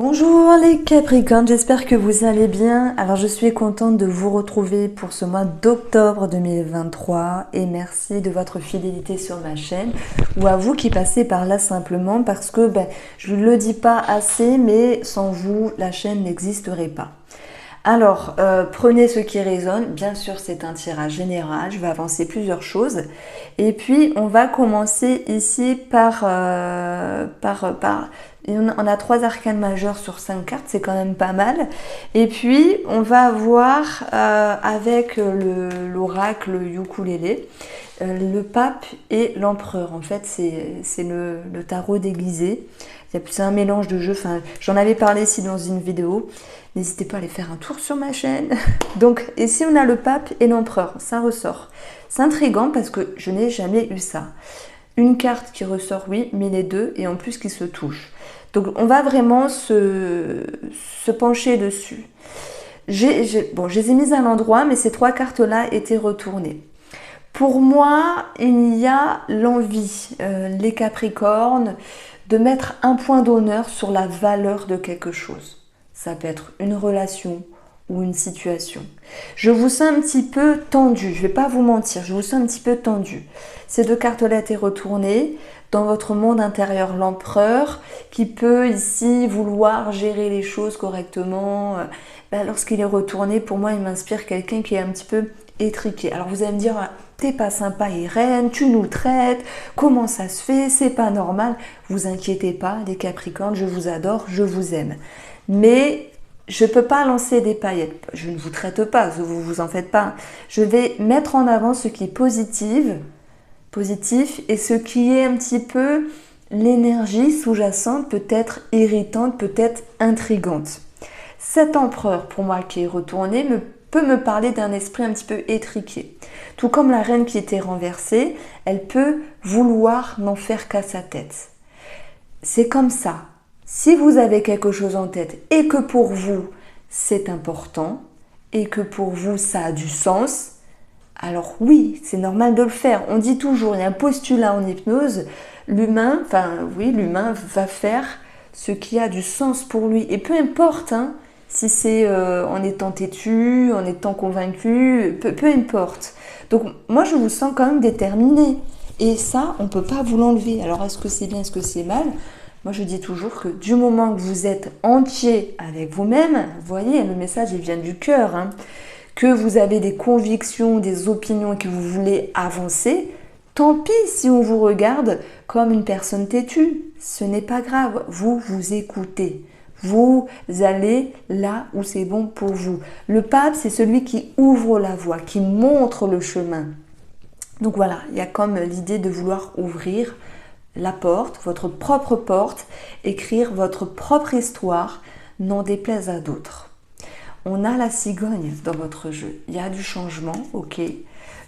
Bonjour les Capricornes, j'espère que vous allez bien. Alors je suis contente de vous retrouver pour ce mois d'octobre 2023 et merci de votre fidélité sur ma chaîne ou à vous qui passez par là simplement parce que je ne le dis pas assez mais sans vous la chaîne n'existerait pas. Alors, prenez ce qui résonne. Bien sûr, c'est un tirage général. Je vais avancer plusieurs choses. Et puis, on va commencer ici on a 3 arcanes majeures sur 5 cartes, c'est quand même pas mal. Et puis, on va avoir avec l'oracle ukulélé, le pape et l'empereur. En fait, c'est le tarot déguisé. C'est un mélange de jeux. Enfin, j'en avais parlé ici dans une vidéo. N'hésitez pas à aller faire un tour sur ma chaîne. Donc, ici, on a le pape et l'empereur. Ça ressort. C'est intriguant parce que je n'ai jamais eu ça. Une carte qui ressort, oui, mais les deux, et en plus qui se touchent. Donc, on va vraiment se pencher dessus. Bon, je les ai mises à l'endroit, mais ces 3 cartes-là étaient retournées. Pour moi, il y a l'envie, les Capricornes, de mettre un point d'honneur sur la valeur de quelque chose. Ça peut être une relation ou une situation. Je vous sens un petit peu tendu, je ne vais pas vous mentir, je vous sens un petit peu tendu. Ces 2 cartes-là étaient retournées. Dans votre monde intérieur, l'empereur, qui peut ici vouloir gérer les choses correctement. Lorsqu'il est retourné, pour moi, il m'inspire quelqu'un qui est un petit peu étriqué. Alors vous allez me dire, t'es pas sympa Irène, tu nous traites, comment ça se fait, c'est pas normal. Vous inquiétez pas, les Capricornes, je vous adore, je vous aime. Mais je ne peux pas lancer des paillettes. Je ne vous traite pas, vous vous en faites pas. Je vais mettre en avant ce qui est positif et ce qui est un petit peu l'énergie sous-jacente, peut-être irritante, peut-être intrigante. Cet empereur, pour moi, qui est retourné, peut me parler d'un esprit un petit peu étriqué. Tout comme la reine qui était renversée, elle peut vouloir n'en faire qu'à sa tête. C'est comme ça. Si vous avez quelque chose en tête et que pour vous, c'est important et que pour vous, ça a du sens, alors oui, c'est normal de le faire. On dit toujours, il y a un postulat en hypnose, l'humain va faire ce qui a du sens pour lui. Et peu importe, si c'est en étant têtu, en étant convaincu, peu importe. Donc moi, je vous sens quand même déterminé. Et ça, on ne peut pas vous l'enlever. Alors est-ce que c'est bien, est-ce que c'est mal ? Moi, je dis toujours que du moment que vous êtes entier avec vous-même, vous voyez, le message, il vient du cœur, que vous avez des convictions, des opinions et que vous voulez avancer, tant pis si on vous regarde comme une personne têtue. Ce n'est pas grave, vous vous écoutez. Vous allez là où c'est bon pour vous. Le pape, c'est celui qui ouvre la voie, qui montre le chemin. Donc voilà, il y a comme l'idée de vouloir ouvrir la porte, votre propre porte, écrire votre propre histoire, n'en déplaise à d'autres. On a la cigogne dans votre jeu. Il y a du changement, ok.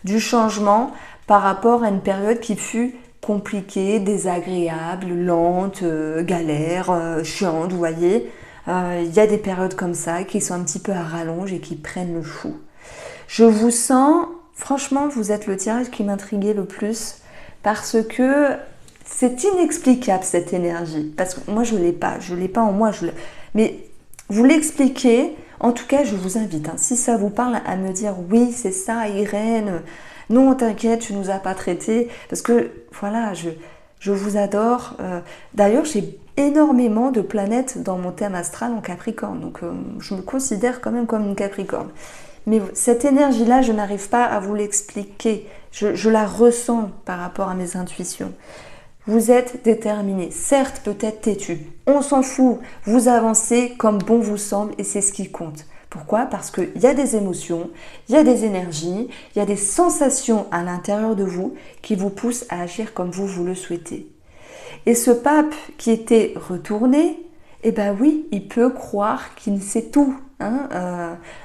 Du changement par rapport à une période qui fut compliquée, désagréable, lente, galère, chiante, vous voyez. Il y a des périodes comme ça qui sont un petit peu à rallonge et qui prennent le chou. Je vous sens, franchement, vous êtes le tirage qui m'intriguait le plus parce que c'est inexplicable cette énergie. Parce que moi, je ne l'ai pas en moi. Mais vous l'expliquez. En tout cas, je vous invite, si ça vous parle, à me dire oui, c'est ça, Irène. Non, t'inquiète, tu nous as pas traité. Parce que voilà, je vous adore. D'ailleurs, j'ai énormément de planètes dans mon thème astral en Capricorne. Donc, je me considère quand même comme une Capricorne. Mais cette énergie-là, je n'arrive pas à vous l'expliquer. Je la ressens par rapport à mes intuitions. Vous êtes déterminé, certes peut-être têtu, on s'en fout, vous avancez comme bon vous semble et c'est ce qui compte. Pourquoi ? Parce qu'il y a des émotions, il y a des énergies, il y a des sensations à l'intérieur de vous qui vous poussent à agir comme vous le souhaitez. Et ce pape qui était retourné, eh bien oui, il peut croire qu'il sait tout.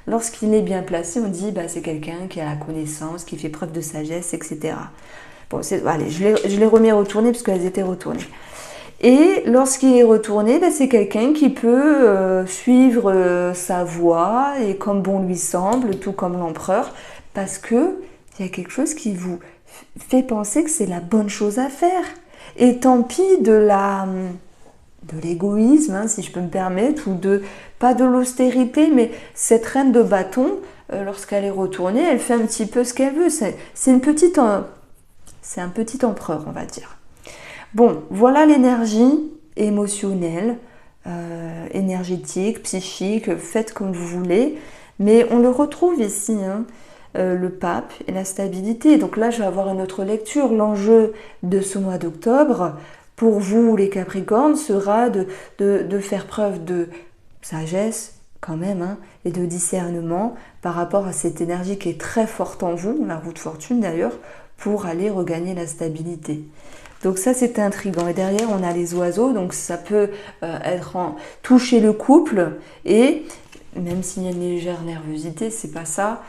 Lorsqu'il est bien placé, on dit c'est quelqu'un qui a la connaissance, qui fait preuve de sagesse, etc. Bon, allez, je les remets retournées parce qu'elles étaient retournées. Et lorsqu'il est retourné, c'est quelqu'un qui peut suivre sa voie et comme bon lui semble, tout comme l'empereur, parce qu'il y a quelque chose qui vous fait penser que c'est la bonne chose à faire. Et tant pis de l'égoïsme, hein, si je peux me permettre, ou pas de l'austérité, mais cette reine de bâton, lorsqu'elle est retournée, elle fait un petit peu ce qu'elle veut. C'est un petit empereur, on va dire. Bon, voilà l'énergie émotionnelle, énergétique, psychique, faites comme vous voulez, mais on le retrouve ici, hein, le pape et la stabilité. Donc là, je vais avoir une autre lecture. L'enjeu de ce mois d'octobre, pour vous les Capricornes, sera de faire preuve de sagesse quand même, hein, et de discernement par rapport à cette énergie qui est très forte en vous, la roue de fortune d'ailleurs, pour aller regagner la stabilité. Donc ça, c'est intriguant. Et derrière, on a les oiseaux, donc ça peut toucher le couple, et même s'il y a une légère nervosité, c'est pas ça.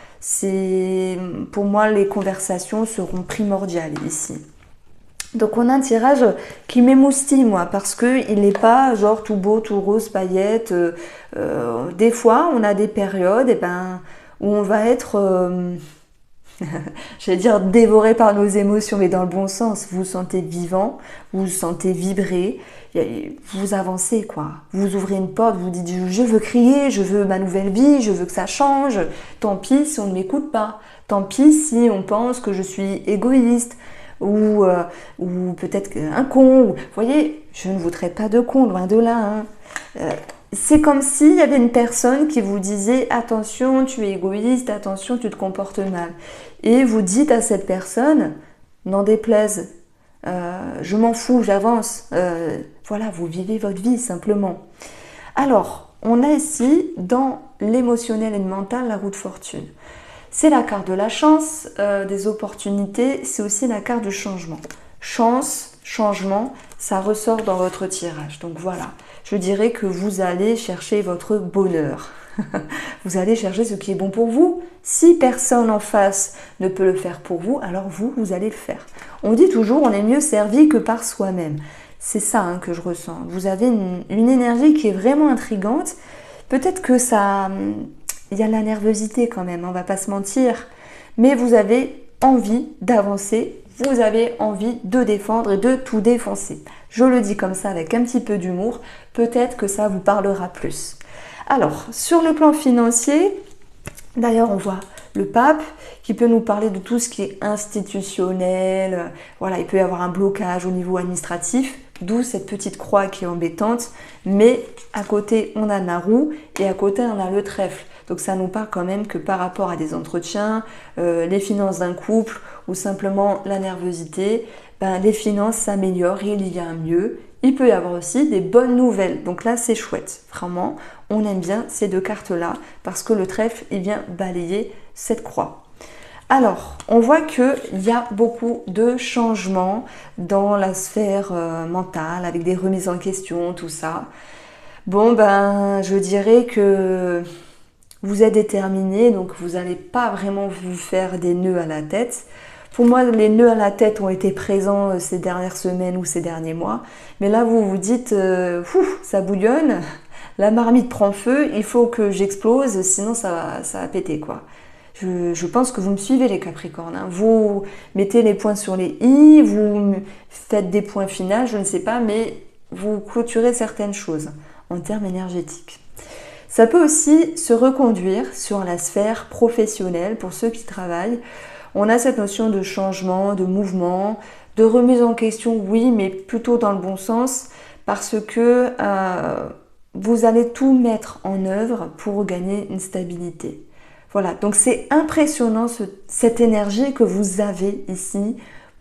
Pour moi, les conversations seront primordiales ici. Donc on a un tirage qui m'émoustille, moi, parce qu'il n'est pas genre tout beau, tout rose, paillettes. Des fois, on a des périodes où on va être, j'allais dire, dévoré par nos émotions, mais dans le bon sens. Vous vous sentez vivant, vous vous sentez vibrer, vous avancez, quoi. Vous ouvrez une porte, vous dites je veux crier, je veux ma nouvelle vie, je veux que ça change. Tant pis si on ne m'écoute pas. Tant pis si on pense que je suis égoïste. Ou peut-être un con. Vous voyez, je ne vous traite pas de con, loin de là. Hein. C'est comme s'il y avait une personne qui vous disait attention, tu es égoïste, attention, tu te comportes mal. Et vous dites à cette personne, n'en déplaise, je m'en fous, j'avance. Voilà, vous vivez votre vie simplement. Alors, on a ici, dans l'émotionnel et le mental, la roue de fortune. C'est la carte de la chance, des opportunités, c'est aussi la carte du changement. Chance, changement, ça ressort dans votre tirage. Donc voilà, je dirais que vous allez chercher votre bonheur. Vous allez chercher ce qui est bon pour vous. Si personne en face ne peut le faire pour vous, alors vous allez le faire. On dit toujours, on est mieux servi que par soi-même. C'est ça, hein, que je ressens. Vous avez une énergie qui est vraiment intrigante. Peut-être que ça... Il y a la nervosité quand même, on va pas se mentir. Mais vous avez envie d'avancer, vous avez envie de défendre et de tout défoncer. Je le dis comme ça avec un petit peu d'humour, peut-être que ça vous parlera plus. Alors, sur le plan financier, d'ailleurs on voit le pape qui peut nous parler de tout ce qui est institutionnel. Voilà, il peut y avoir un blocage au niveau administratif, d'où cette petite croix qui est embêtante. Mais à côté, on a la roue et à côté, on a le trèfle. Donc ça nous parle quand même que par rapport à des entretiens, les finances d'un couple ou simplement la nervosité, les finances s'améliorent, il y a un mieux. Il peut y avoir aussi des bonnes nouvelles. Donc là, c'est chouette. Vraiment, on aime bien ces deux cartes-là parce que le trèfle, il vient balayer cette croix. Alors, on voit qu'il y a beaucoup de changements dans la sphère mentale, avec des remises en question, tout ça. Bon, je dirais que vous êtes déterminé, donc vous n'allez pas vraiment vous faire des nœuds à la tête. Pour moi, les nœuds à la tête ont été présents ces dernières semaines ou ces derniers mois. Mais là, vous vous dites, ça bouillonne, la marmite prend feu, il faut que j'explose, sinon ça va péter, quoi. Je pense que vous me suivez, les Capricornes. Hein. Vous mettez les points sur les i, vous faites des points finaux, je ne sais pas, mais vous clôturez certaines choses en termes énergétiques. Ça peut aussi se reconduire sur la sphère professionnelle pour ceux qui travaillent. On a cette notion de changement, de mouvement, de remise en question, oui, mais plutôt dans le bon sens, parce que vous allez tout mettre en œuvre pour gagner une stabilité. Voilà, donc c'est impressionnant cette énergie que vous avez ici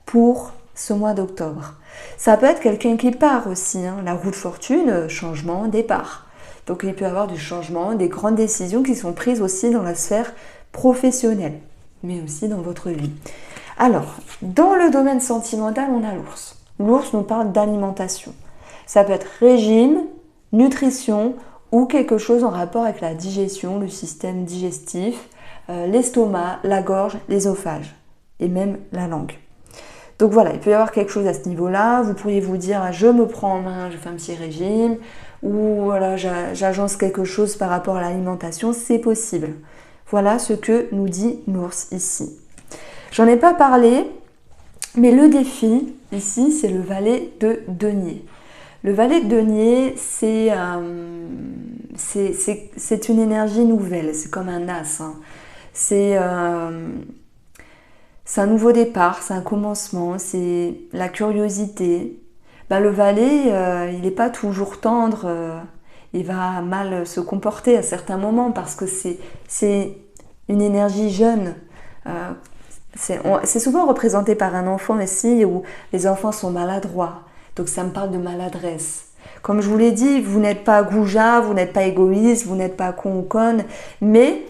pour ce mois d'octobre. Ça peut être quelqu'un qui part aussi, hein, la roue de fortune, changement, départ. Donc il peut y avoir du changement, des grandes décisions qui sont prises aussi dans la sphère professionnelle, mais aussi dans votre vie. Alors, dans le domaine sentimental, on a l'ours. L'ours nous parle d'alimentation. Ça peut être régime, nutrition ou quelque chose en rapport avec la digestion, le système digestif, l'estomac, la gorge, l'ésophage et même la langue. Donc voilà, il peut y avoir quelque chose à ce niveau-là. Vous pourriez vous dire, je me prends en main, je fais un petit régime, ou voilà, j'agence quelque chose par rapport à l'alimentation, c'est possible. Voilà ce que nous dit l'ours ici. J'en ai pas parlé, mais le défi ici, c'est le valet de denier. Le valet de denier, c'est une énergie nouvelle, c'est comme un as. Hein. C'est un nouveau départ, c'est un commencement, c'est la curiosité. Ben, le valet, il n'est pas toujours tendre, il va mal se comporter à certains moments parce que c'est une énergie jeune. Euh, c'est souvent représenté par un enfant ici où les enfants sont maladroits. Donc ça me parle de maladresse. Comme je vous l'ai dit, vous n'êtes pas goujat, vous n'êtes pas égoïste, vous n'êtes pas con ou conne, mais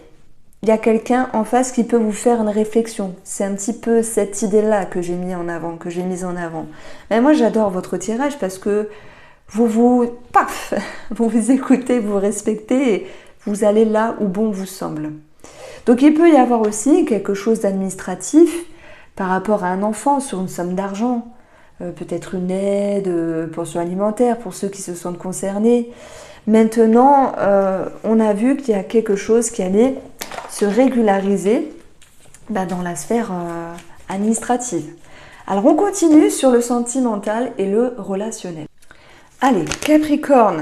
il y a quelqu'un en face qui peut vous faire une réflexion. C'est un petit peu cette idée-là que j'ai mise en avant, Mais moi j'adore votre tirage parce que vous vous écoutez, vous respectez et vous allez là où bon vous semble. Donc il peut y avoir aussi quelque chose d'administratif par rapport à un enfant sur une somme d'argent, peut-être une aide, pension alimentaire pour ceux qui se sentent concernés. Maintenant, on a vu qu'il y a quelque chose qui allait se régulariser dans la sphère administrative. Alors on continue sur le sentimental et le relationnel. Allez, Capricorne,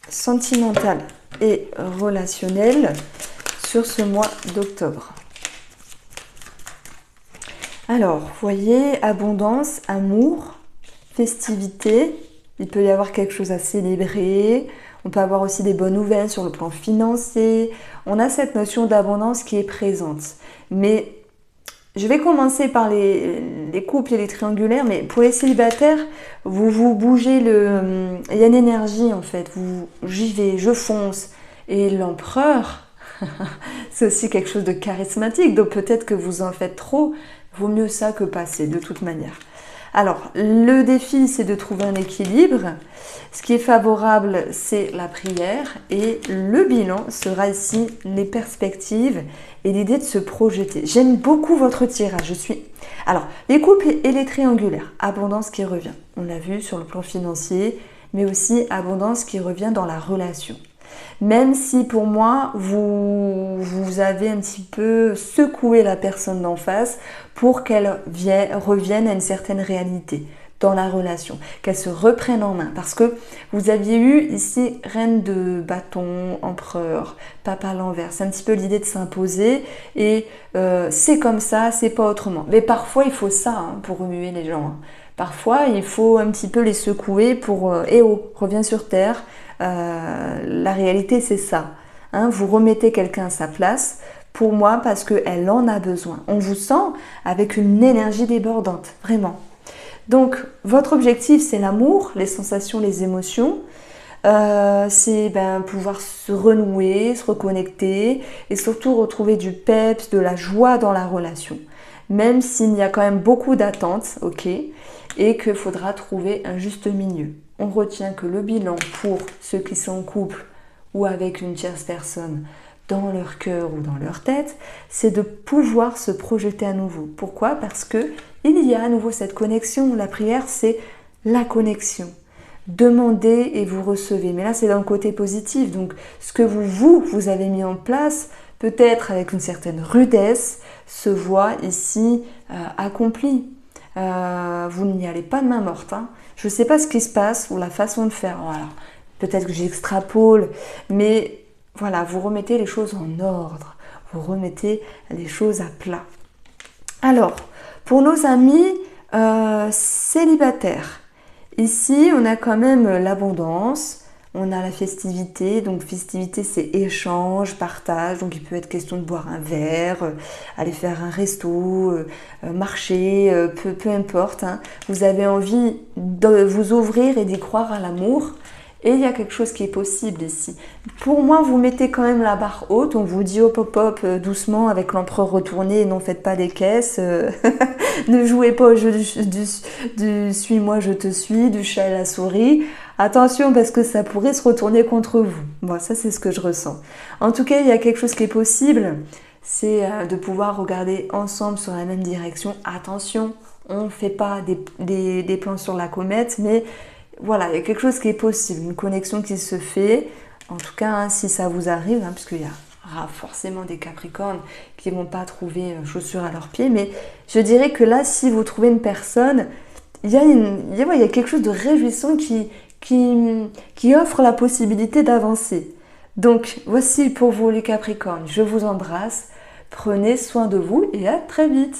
sentimental et relationnel sur ce mois d'octobre. Alors, vous voyez, abondance, amour, festivité, il peut y avoir quelque chose à célébrer, on peut avoir aussi des bonnes nouvelles sur le plan financier, on a cette notion d'abondance qui est présente. Mais je vais commencer par les couples et les triangulaires, mais pour les célibataires, vous bougez il y a une énergie en fait, j'y vais, je fonce. Et l'empereur, c'est aussi quelque chose de charismatique, donc peut-être que vous en faites trop, vaut mieux ça que passer de toute manière. Alors, le défi, c'est de trouver un équilibre. Ce qui est favorable, c'est la prière et le bilan sera ici les perspectives et l'idée de se projeter. J'aime beaucoup votre tirage. Alors, les couples et les triangulaires, abondance qui revient. On l'a vu sur le plan financier, mais aussi abondance qui revient dans la relation. Même si pour moi, vous avez un petit peu secoué la personne d'en face pour qu'elle revienne à une certaine réalité dans la relation, qu'elle se reprenne en main. Parce que vous aviez eu ici reine de bâton, empereur, pape à l'envers. C'est un petit peu l'idée de s'imposer et c'est comme ça, c'est pas autrement. Mais parfois, il faut ça pour remuer les gens. Parfois, il faut un petit peu les secouer pour « Eh oh, reviens sur terre ». La réalité c'est ça, vous remettez quelqu'un à sa place pour moi parce qu'elle en a besoin. On vous sent avec une énergie débordante, vraiment. Donc votre objectif c'est l'amour, les sensations, les émotions, c'est pouvoir se renouer, se reconnecter et surtout retrouver du peps, de la joie dans la relation. Même s'il y a quand même beaucoup d'attentes, ok, et qu'il faudra trouver un juste milieu. On retient que le bilan pour ceux qui sont en couple ou avec une tierce personne dans leur cœur ou dans leur tête, c'est de pouvoir se projeter à nouveau. Pourquoi ? Parce que il y a à nouveau cette connexion. La prière, c'est la connexion. Demandez et vous recevez. Mais là, c'est dans le côté positif. Donc, ce que vous avez mis en place, peut-être avec une certaine rudesse, se voit ici accompli. Vous n'y allez pas de main morte. Je ne sais pas ce qui se passe ou la façon de faire. Voilà. Peut-être que j'extrapole, mais voilà, vous remettez les choses en ordre. Vous remettez les choses à plat. Alors, pour nos amis célibataires, ici, on a quand même l'abondance. On a la festivité, donc festivité c'est échange, partage, donc il peut être question de boire un verre, aller faire un resto, marcher, peu importe. Vous avez envie de vous ouvrir et d'y croire à l'amour et il y a quelque chose qui est possible ici. Pour moi, vous mettez quand même la barre haute, on vous dit hop hop hop, doucement avec l'empereur retourné, non faites pas des caisses, ne jouez pas au jeu du suis-moi je te suis, du chat et la souris. Attention parce que ça pourrait se retourner contre vous. Bon, ça c'est ce que je ressens. En tout cas, il y a quelque chose qui est possible, c'est de pouvoir regarder ensemble sur la même direction. Attention, on ne fait pas des plans sur la comète, mais voilà, il y a quelque chose qui est possible, une connexion qui se fait. En tout cas, si ça vous arrive, puisqu'il y a forcément des Capricornes qui ne vont pas trouver chaussures à leurs pieds, mais je dirais que là, si vous trouvez une personne, il y a quelque chose de réjouissant qui qui offre la possibilité d'avancer. Donc voici pour vous les Capricornes, je vous embrasse, prenez soin de vous et à très vite.